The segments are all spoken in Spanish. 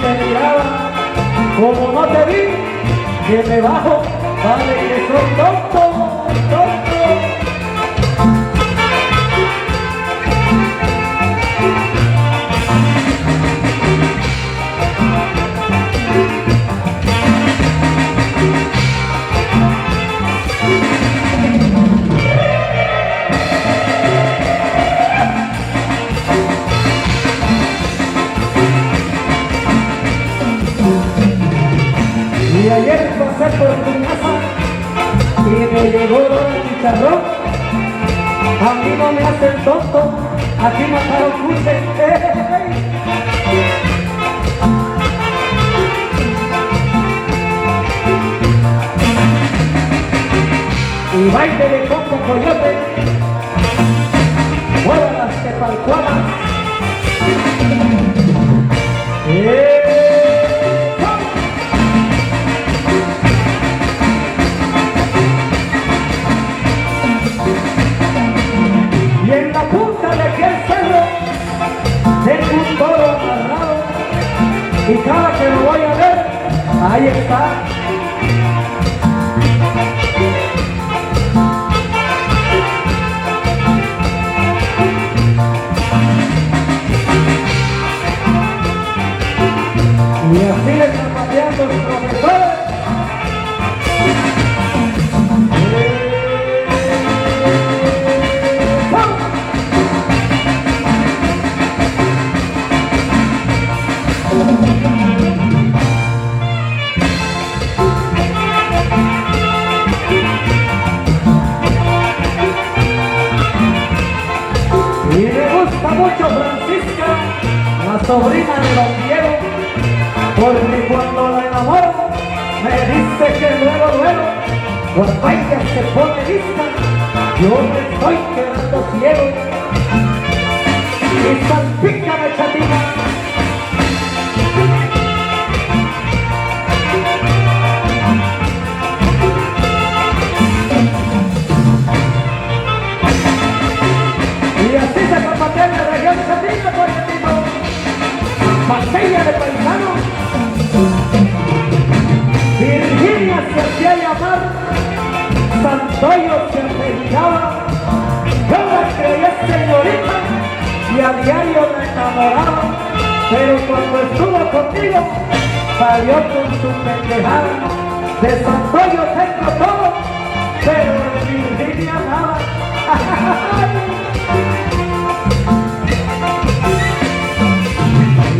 te miraba, como no te vi, que me bajo, vale que soy tonto, tonto. Y ayer pasé por tu casa y me llegó el chicharrón. A mí no me hacen tonto, aquí mataron cruces. Y baile de coco coyote, mueva las tepalcuanas. Y en la punta de aquel cerro tengo un toro amarrado, y cada que lo voy a ver, ahí está. Y así le están pateando los profesores. Y me gusta mucho Francisca, la sobrina de Don Diego, porque cuando la enamoro me dice que luego, cuando ella se pone lista, yo me estoy quedando ciego. Y salpícame, chatina. Y así se zapatea en la región chatina, coñetito. Pasella de paisano. Virginia se hacía llamar, Santoyo se apellidaba. Yo la creía señorita y a diario me enamoraba, pero cuando estuvo conmigo salió con su pendejada. De Santoyo tengo todo, pero de Virginia nada.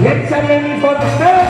Y échale mi forastero.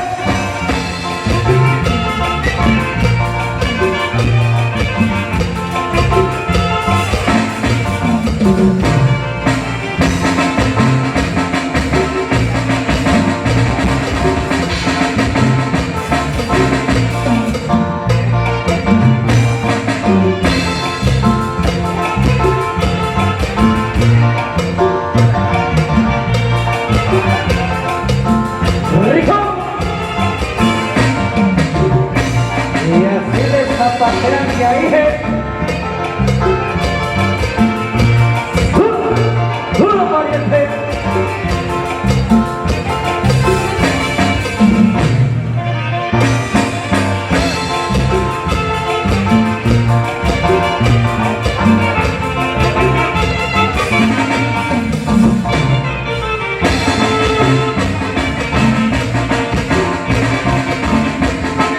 Pasean y ahí duro pariente.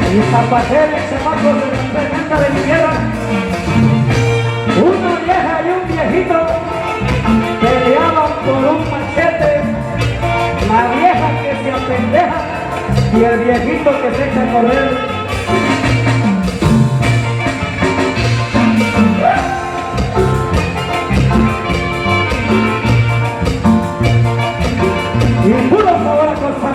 Y zapatero y chamacos de la tremenda de mi tierra, una vieja y un viejito peleaban por un machete, la vieja que se apendeja y el viejito que se echa a correr. Y puro sabor a cosa.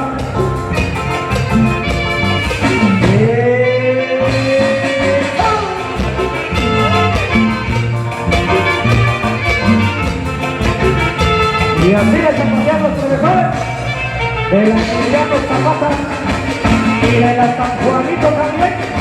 Y así les acompañan los profesores de la Emiliano Zapata y de la San Juanito también.